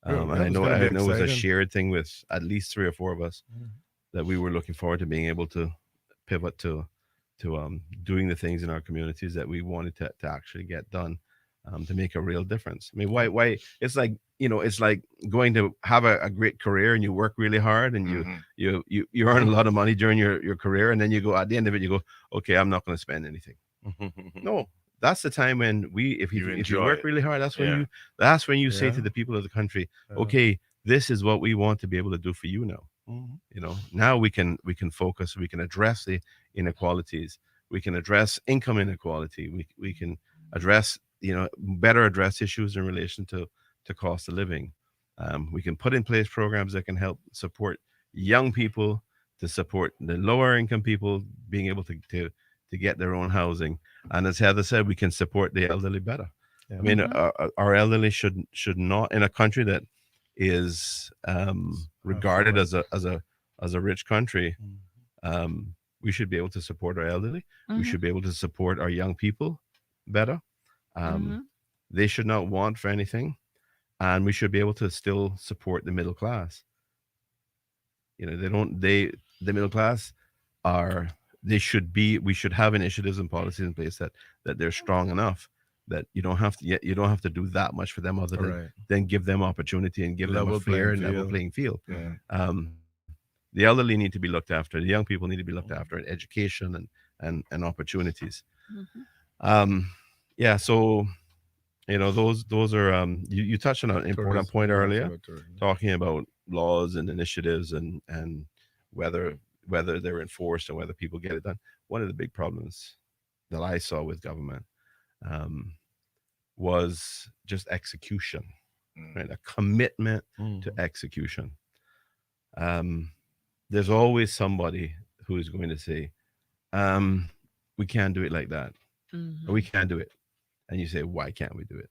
Yeah, and it was going to I be know it was a exciting. shared thing with at least 3 or 4 of us, Mhm. that we were looking forward to being able to pivot to doing the things in our communities that we wanted to actually get done, to make a real difference. I mean, why it's like, it's like going to have a great career, and you work really hard, and Mhm. you earn a lot of money during your career, and then you go at the end of it, you go, okay, I'm not going to spend anything. No, that's the time when if You you enjoy work it. really hard, Yeah. that's when you say to Yeah. the people of the country, Yeah. okay, this is what we want to be able to do for you now. Mhm. Now we can focus, we can address the inequalities, we can address income inequality, we can address, better address issues in relation to cost of living. We can put in place programs that can help support young people, to support the lower income people being able to get their own housing, and as Heather said, we can support the elderly better. Yeah. I mean, Mm-hmm. our elderly should not, in a country that is regarded as a rich country, we should be able to support our elderly. We should be able to support our young people better. They should not want for anything, and we should be able to still support the middle class. You know, the middle class are they should be. We should have initiatives and policies in place that they're strong enough that you don't have to do that much for them other than give them opportunity and give them a fair and level playing field. The elderly need to be looked after. The young people need to be looked after in education and opportunities. So those are you touched on an important point earlier, talking about laws and initiatives and whether they're enforced and whether people get it done. One of the big problems that I saw with government was just execution, right? A commitment to execution. There's always somebody who is going to say, we can't do it like that. Or we can't do it. And you say, why can't we do it?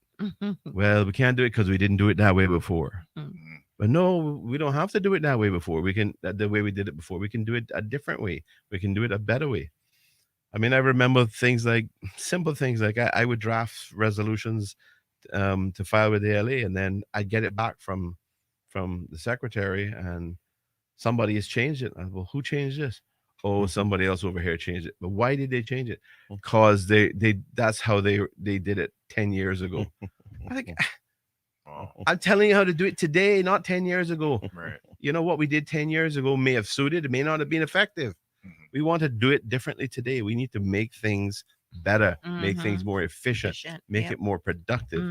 Well, we can't do it because we didn't do it that way before. But no, we don't have to do it that way before. We can, the way we did it before, we can do it a different way. We can do it a better way. I mean, I remember simple things like I would draft resolutions to file with the LA, and then I'd get it back from the secretary, and somebody has changed it. Well, who changed this? Oh, somebody else over here changed it. But why did they change it? Because they that's how they did it 10 years ago. I think I'm telling you how to do it today, not 10 years ago. Right. You know, what we did 10 years ago may have suited, it may not have been effective. We want to do it differently today. We need to make things better, make things more efficient, make it more productive.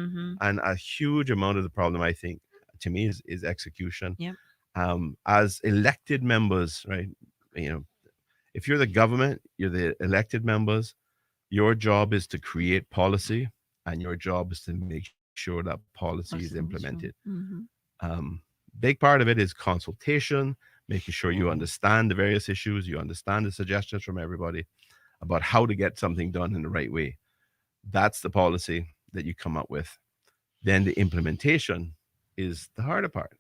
And a huge amount of the problem, I think, to me, is execution. As elected members, right? You know, if you're the government, you're the elected members, your job is to create policy, and your job is to make sure that policy is implemented. Big part of it is consultation, making sure you understand the various issues, you understand the suggestions from everybody about how to get something done in the right way. That's the policy that you come up with. Then the implementation is the harder part,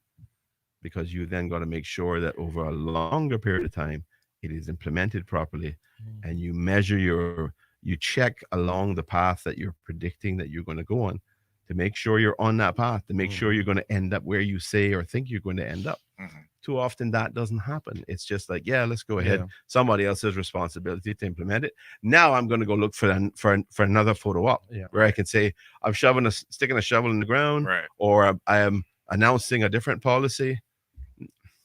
because you then got to make sure that over a longer period of time, it is implemented properly, and you measure you check along the path that you're predicting that you're going to go on, to make sure you're on that path, to make sure you're going to end up where you say or think you're going to end up. Too often that doesn't happen. It's just like, let's go ahead. Somebody else's responsibility to implement it. Now I'm going to go look for another photo op where I can say I'm sticking a shovel in the ground, or I am announcing a different policy.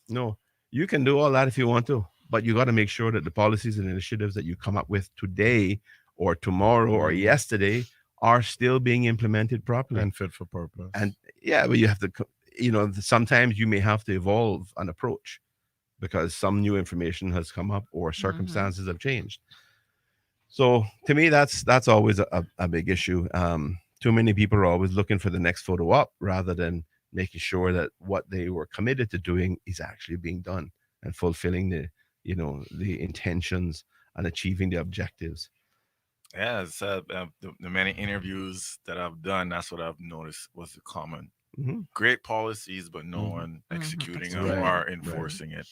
No, you can do all that if you want to, but you got to make sure that the policies and initiatives that you come up with today or tomorrow or yesterday are still being implemented properly and fit for purpose. And but you have to, sometimes you may have to evolve an approach because some new information has come up or circumstances have changed. So to me, that's always a big issue. Too many people are always looking for the next photo op rather than making sure that what they were committed to doing is actually being done and fulfilling the intentions and achieving the objectives. Yeah, it's, the many interviews that I've done, that's what I've noticed was the common. Great policies, but no one executing them or enforcing it.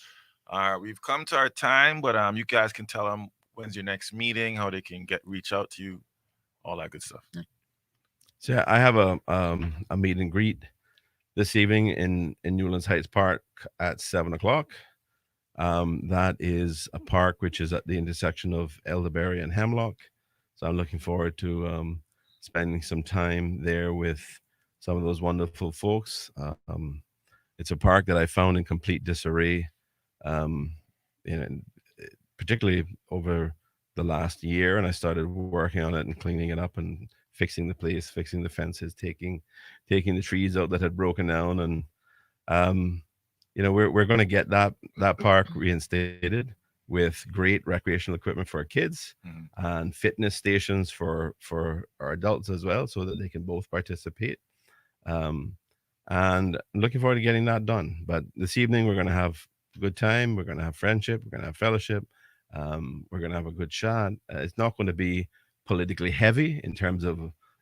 We've come to our time, but you guys can tell them when's your next meeting, how they can reach out to you, all that good stuff. So I have a meet and greet this evening in Newlands Heights Park at 7:00. That is a park which is at the intersection of Elderberry and Hemlock. So I'm looking forward to spending some time there with some of those wonderful folks. It's a park that I found in complete disarray, particularly over the last year. And I started working on it and cleaning it up and fixing the place, fixing the fences, taking the trees out that had broken down. And, we're going to get that park reinstated with great recreational equipment for our kids and fitness stations for our adults as well, so that they can both participate. And I'm looking forward to getting that done. But this evening, we're going to have a good time. We're going to have friendship. We're going to have fellowship. We're going to have a good chat. It's not going to be politically heavy in terms of,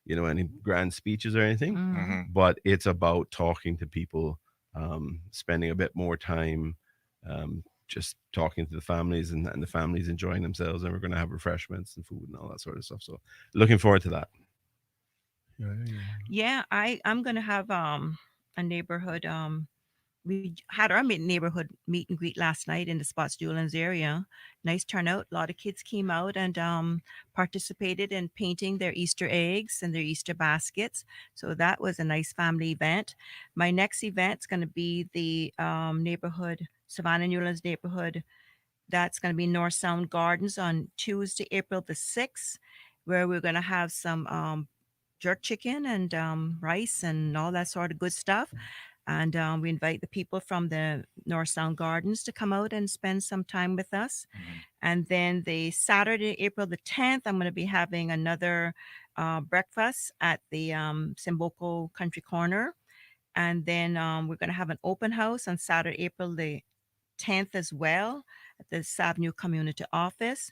any grand speeches or anything, but it's about talking to people spending a bit more time just talking to the families and the families enjoying themselves. And we're going to have refreshments and food and all that sort of stuff. So looking forward to that. Yeah, I'm gonna have a neighborhood we had our neighborhood meet and greet last night in the Spots Julians area. Nice turnout. A lot of kids came out and participated in painting their Easter eggs and their Easter baskets. So that was a nice family event. My next event's going to be the neighborhood, Savannah Newlands neighborhood. That's going to be North Sound Gardens on Tuesday, April the 6th, where we're going to have some jerk chicken and rice and all that sort of good stuff. And we invite the people from the North Sound Gardens to come out and spend some time with us. And then the Saturday, April the 10th, I'm going to be having another breakfast at the Simboco Country Corner. And then we're going to have an open house on Saturday, April the 10th as well at the Avenue Community Office.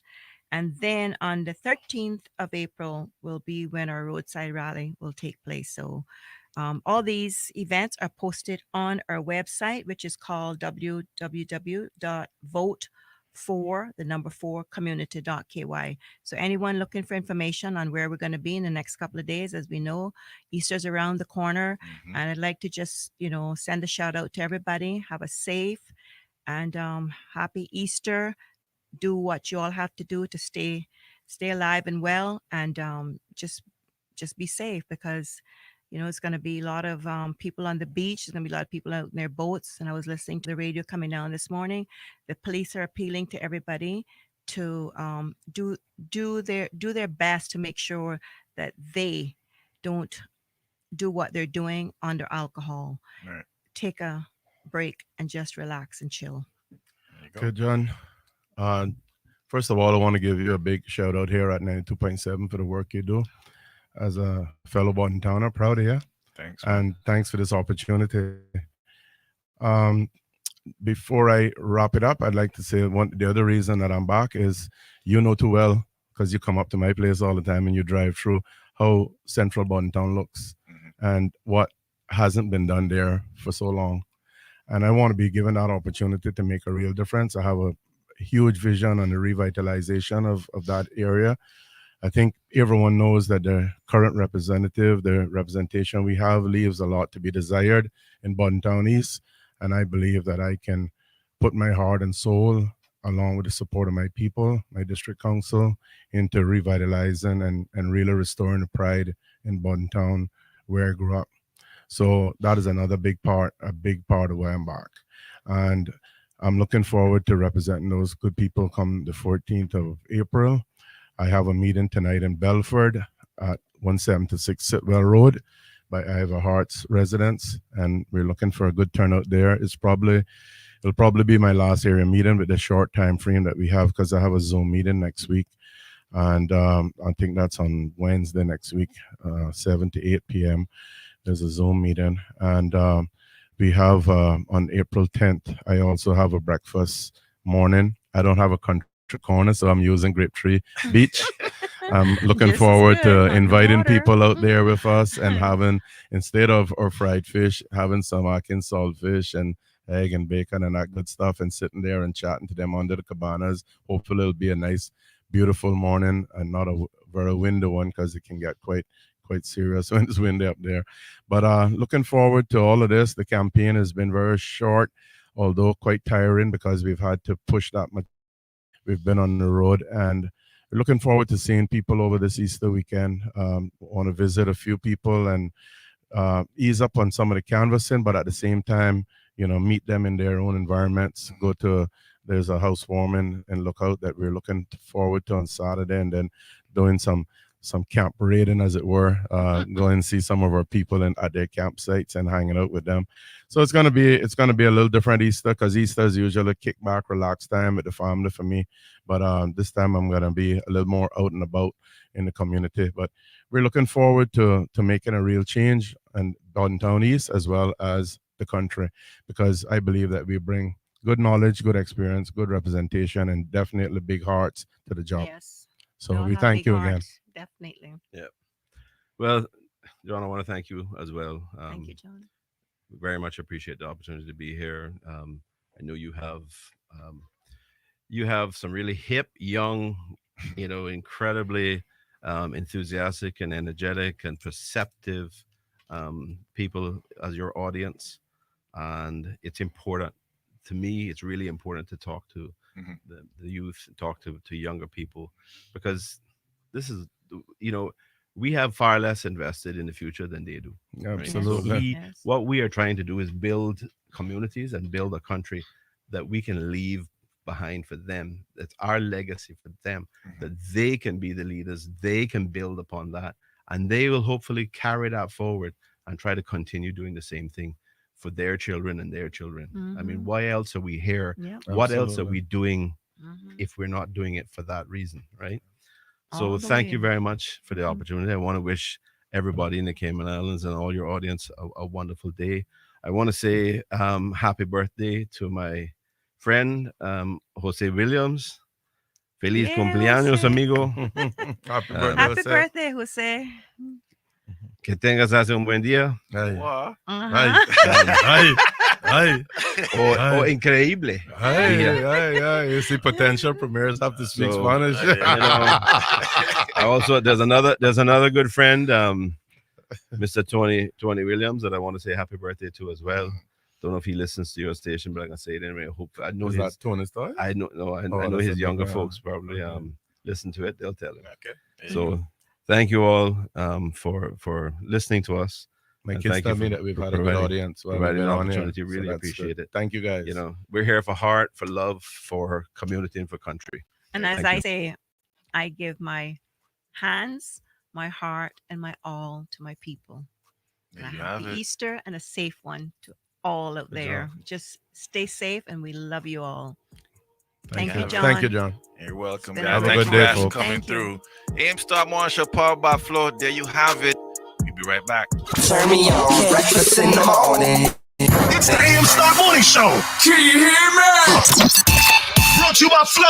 And then on the 13th of April will be when our roadside rally will take place. So all these events are posted on our website, which is called www.vote4community.ky. So anyone looking for information on where we're going to be in the next couple of days, as we know, Easter's around the corner. And I'd like to just, send a shout out to everybody. Have a safe and happy Easter. Do what you all have to do to stay alive and well, and just be safe, because it's going to be a lot of people on the beach. There's going to be a lot of people out in their boats. And I was listening to the radio coming down this morning. The police are appealing to everybody to do their best to make sure that they don't do what they're doing under alcohol. Right. Take a break and just relax and chill. Good, John. First of all, I want to give you a big shout out here at 92.7 for the work you do. As a fellow Bodden towner, proud of you. Thanks. And thanks for this opportunity. Before I wrap it up, I'd like to say the other reason that I'm back is you know too well, because you come up to my place all the time and you drive through, how central Bodden town looks and what hasn't been done there for so long. And I want to be given that opportunity to make a real difference. I have a huge vision on the revitalization of that area. I think everyone knows that the current representative, the representation we have, leaves a lot to be desired in Bodden Town East. And I believe that I can put my heart and soul, along with the support of my people, my district council, into revitalizing and really restoring the pride in Bodden Town, where I grew up. So that is another big part of why I'm back. And I'm looking forward to representing those good people come the 14th of April. I have a meeting tonight in Belford at 176 Sitwell Road by Ivor Hart's residence, and we're looking for a good turnout there. It'll probably be my last area meeting with the short time frame that we have, because I have a Zoom meeting next week, and I think that's on Wednesday next week, 7 to 8 p.m. There's a Zoom meeting, and we have on April 10th, I also have a breakfast morning. I don't have a country corner, so I'm using Grapetree Beach. I'm looking forward to inviting people out there with us and having, instead of our fried fish, having some Atkins saltfish and egg and bacon and that good stuff, and sitting there and chatting to them under the cabanas. Hopefully it'll be a nice, beautiful morning and not a very windy one, because it can get quite serious when it's windy up there. But looking forward to all of this. The campaign has been very short, although quite tiring, because we've had to push that much. We've been on the road, and we're looking forward to seeing people over this Easter weekend. Want to visit a few people and ease up on some of the canvassing, but at the same time, meet them in their own environments. There's a housewarming and lookout that we're looking forward to on Saturday, and then doing some camp raiding, as it were, going and see some of our people at their campsites and hanging out with them. So it's gonna be a little different Easter, because Easter is usually a kick back, relaxed time with the family for me. But this time I'm gonna be a little more out and about in the community. But we're looking forward to making a real change in Bodden Town East as well as the country, because I believe that we bring good knowledge, good experience, good representation, and definitely big hearts to the job. Yes. So we thank you again. Definitely. Yeah. Well, John, I want to thank you as well. Thank you, John. very much appreciate the opportunity to be here. I know you have some really hip, young, incredibly enthusiastic and energetic and perceptive people as your audience, and it's important to me. It's really important to talk to the youth, talk to younger people, because this is, we have far less invested in the future than they do. right? So Absolutely. what we are trying to do is build communities and build a country that we can leave behind for them. That's our legacy for them, that they can be the leaders, they can build upon that, and they will hopefully carry that forward and try to continue doing the same thing for their children and their children. I mean, why else are we here? Yep. What else are Absolutely. we doing Mhm. if we're not doing it for that reason, right? All So the thank you way. very much for the opportunity. I want to wish everybody in the Cayman Islands and all your audience a wonderful day. I want to say happy birthday to my friend Jose Williams. Feliz Yeah, cumpleaños, Jose. amigo. Happy Uh, birthday, Happy Jose. birthday, Jose. Que tengas hace un buen día. Hey. What? Ay, Uh-huh. ay, ay, O Ay. increíble. ay, Yeah. ay, ay. You see, potential premiers have to speak So, Spanish. I also there's another good friend, Mr. Tony Williams, that I want to say happy birthday to as well. Don't know if he listens to your station, but I can say it anyway. I know Is his that Tony's toy? I know no, I know that's his a younger big, folks probably okay. listen to it. They'll tell him. Okay. So thank you all for listening to us. My and kids thank tell you me for that we've had a good providing- audience. While we've providing been an on here. opportunity. Really that's appreciate good. it. Thank you, guys. We're here for heart, for love, for community, and for country. And as Thank I you. say, I give my hands, my heart, and my all to my people. There And you a have happy it. Easter and a safe one to all out Good there. Just stay safe, and we love you all. Thank you, you, John. Thank you, John. You're welcome, It's been guys. a Thank good you day, guys for folks. coming Thank you. through. AM Star Marshall, powered by Flo. There you have it. We'll be right back. Turn me on, breakfast in the morning. It's the AM Star Morning Show. Can you hear me? Brought to you by Flow.